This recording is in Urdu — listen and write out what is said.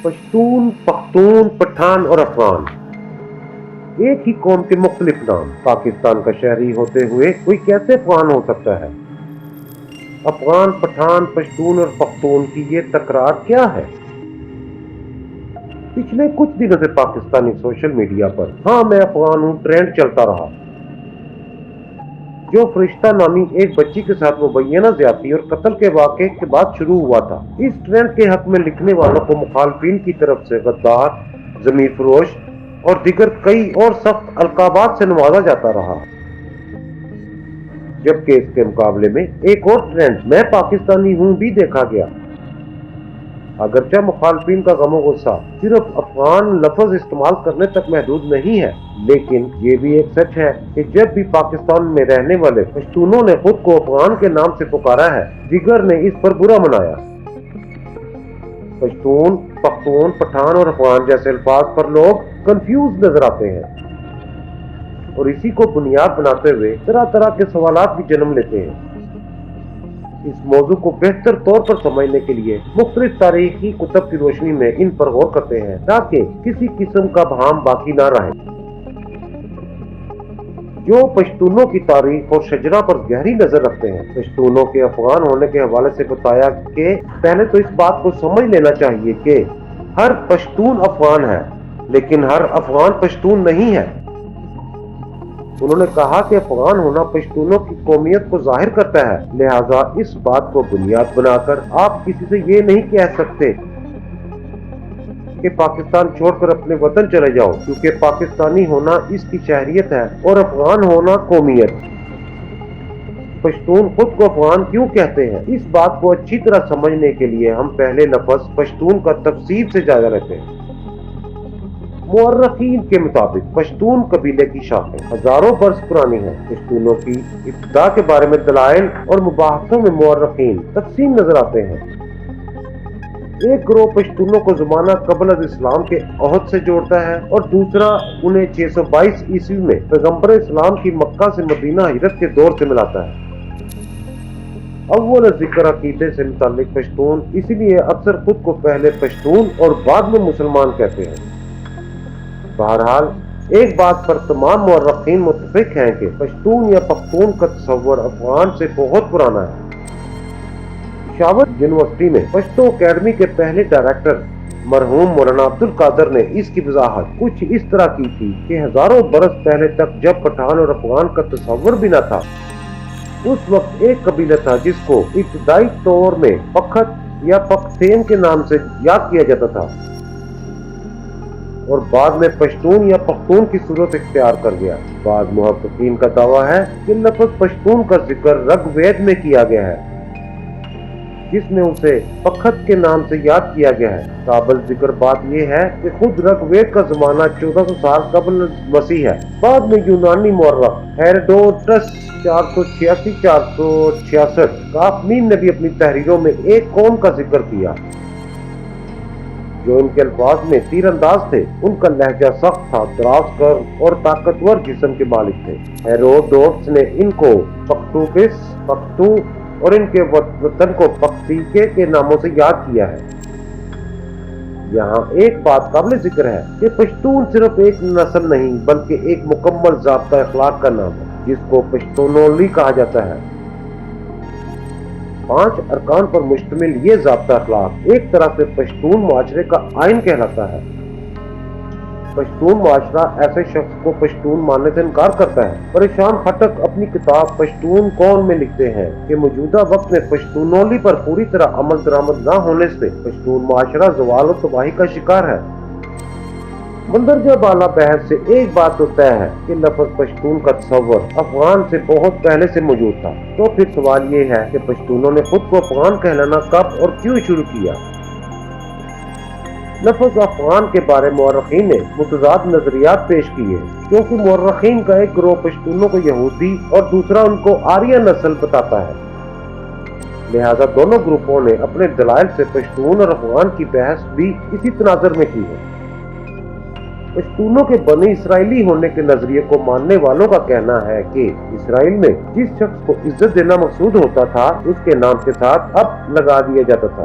پشتون، پختون، پٹھان اور افغان ایک ہی قوم کے مختلف نام۔ پاکستان کا شہری ہوتے ہوئے کوئی کیسے افغان ہو سکتا ہے؟ افغان، پٹھان، پشتون اور پختون کی یہ تکرار کیا ہے؟ پچھلے کچھ دنوں سے پاکستانی سوشل میڈیا پر "ہاں میں افغان ہوں" ٹرینڈ چلتا رہا، جو فرشتہ نامی ایک بچی کے ساتھ مبینہ زیادتی اور قتل کے واقعے کے بعد شروع ہوا تھا۔ اس ٹرینڈ کے حق میں لکھنے والوں کو مخالفین کی طرف سے غدار، ضمیر فروش اور دیگر کئی اور سخت القابات سے نوازا جاتا رہا، جبکہ اس کے مقابلے میں ایک اور ٹرینڈ "میں پاکستانی ہوں" بھی دیکھا گیا۔ اگرچہ مخالفین کا غم و غصہ صرف افغان لفظ استعمال کرنے تک محدود نہیں ہے، لیکن یہ بھی ایک سچ ہے کہ جب بھی پاکستان میں رہنے والے پشتونوں نے خود کو افغان کے نام سے پکارا ہے، دیگر نے اس پر برا منایا۔ پشتون، پختون، پٹھان اور افغان جیسے الفاظ پر لوگ کنفیوز نظر آتے ہیں، اور اسی کو بنیاد بناتے ہوئے طرح طرح کے سوالات بھی جنم لیتے ہیں۔ اس موضوع کو بہتر طور پر سمجھنے کے لیے مختلف تاریخی کتب کی روشنی میں ان پر غور کرتے ہیں، تاکہ کسی قسم کا بہام باقی نہ رہے۔ جو پشتونوں کی تاریخ اور شجرہ پر گہری نظر رکھتے ہیں، پشتونوں کے افغان ہونے کے حوالے سے بتایا کہ پہلے تو اس بات کو سمجھ لینا چاہیے کہ ہر پشتون افغان ہے، لیکن ہر افغان پشتون نہیں ہے۔ انہوں نے کہا کہ افغان ہونا پشتونوں کی قومیت کو ظاہر کرتا ہے، لہٰذا اس بات کو بنیاد بنا کر آپ کسی سے یہ نہیں کہہ سکتے کہ پاکستان چھوڑ کر اپنے وطن چلے جاؤ، کیونکہ پاکستانی ہونا اس کی شہریت ہے اور افغان ہونا قومیت۔ پشتون خود کو افغان کیوں کہتے ہیں؟ اس بات کو اچھی طرح سمجھنے کے لیے ہم پہلے لفظ پشتون کا تفصیل سے جائزہ لیتے ہیں۔ مورخین کے مطابق پشتون قبیلے کی شاخیں ہزاروں برس پرانی ہیں۔ پشتونوں کی ابتدا کے بارے میں دلائل اور مباحثوں میں مورخین تقسیم نظر آتے ہیں۔ ایک گروہ پشتونوں کو زمانہ قبل از اسلام کے عہد سے جوڑتا ہے، اور دوسرا انہیں 622 عیسوی میں پیغمبر اسلام کی مکہ سے مدینہ ہجرت کے دور سے ملاتا ہے۔ اول ذکر عقیدے سے متعلق پشتون اس لیے اکثر خود کو پہلے پشتون اور بعد میں مسلمان کہتے ہیں۔ بہرحال ایک بات پر تمام مورخین متفق ہیں کہ پشتون یا پختون کا تصور افغان سے بہت پرانا ہے۔ پشاور یونیورسٹی میں پشتو اکیڈمی کے پہلے ڈائریکٹر مرحوم مولانا عبدالقادر نے اس کی وضاحت کچھ اس طرح کی تھی کہ ہزاروں برس پہلے تک جب پٹھان اور افغان کا تصور بھی نہ تھا، اس وقت ایک قبیلہ تھا جس کو ابتدائی طور میں پخت یا پختین کے نام سے یاد کیا جاتا تھا، اور بعد میں پشتون یا پختون کی صورت اختیار کر گیا۔ بعض محققین کا دعویٰ ہے کہ لفظ پشتون کا ذکر رگ وید میں کیا گیا ہے، جس میں اسے پخت کے نام سے یاد کیا گیا ہے۔ قابل ذکر بات یہ ہے کہ خود رگ وید کا زمانہ 1400 سال قبل مسیح ہے۔ بعد میں یونانی مورخ ہیروڈوٹس 486-466 کافمین نے بھی اپنی تحریروں میں ایک قوم کا ذکر کیا جو ان کے الفاظ میں تیر انداز تھے۔ ان کا لہجہ سخت تھا، دراز کر اور طاقتور جسم کے مالک تھے۔ ہیروڈوٹس نے ان کو پختوکس، پختو اور ان کے وطن کو پختیکے کے ناموں سے یاد کیا ہے۔ یہاں ایک بات قابل ذکر ہے کہ پشتون صرف ایک نسل نہیں بلکہ ایک مکمل ضابطہ اخلاق کا نام ہے، جس کو پشتونولی کہا جاتا ہے۔ 5 ارکان پر مشتمل یہ ضابطہ اخلاق ایک طرح سے پشتون معاشرے کا آئین کہلاتا ہے۔ پشتون معاشرہ ایسے شخص کو پشتون ماننے سے انکار کرتا ہے۔ پریشان خٹک اپنی کتاب پشتون کون میں لکھتے ہیں کہ موجودہ وقت میں پشتونولی پر پوری طرح عمل درآمد نہ ہونے سے پشتون معاشرہ زوال و تباہی کا شکار ہے۔ مندرجہ بالا بحث سے ایک بات تو طے ہے کہ لفظ پشتون کا تصور افغان سے بہت پہلے سے موجود تھا۔ تو پھر سوال یہ ہے کہ پشتونوں نے خود کو افغان کہلانا کب اور کیوں شروع کیا؟ لفظ افغان کے بارے مورخین نے متضاد نظریات پیش کیے، کیونکہ مورخین کا ایک گروہ پشتونوں کو یہودی اور دوسرا ان کو آریہ نسل بتاتا ہے۔ لہذا دونوں گروپوں نے اپنے دلائل سے پشتون اور افغان کی بحث بھی اسی تناظر میں کی ہے۔ پشتونوں کے بنی اسرائیلی ہونے کے نظریے کو ماننے والوں کا کہنا ہے کہ اسرائیل میں جس شخص کو عزت دینا مقصود ہوتا تھا اس کے نام کے ساتھ اب لگا دیا جاتا تھا۔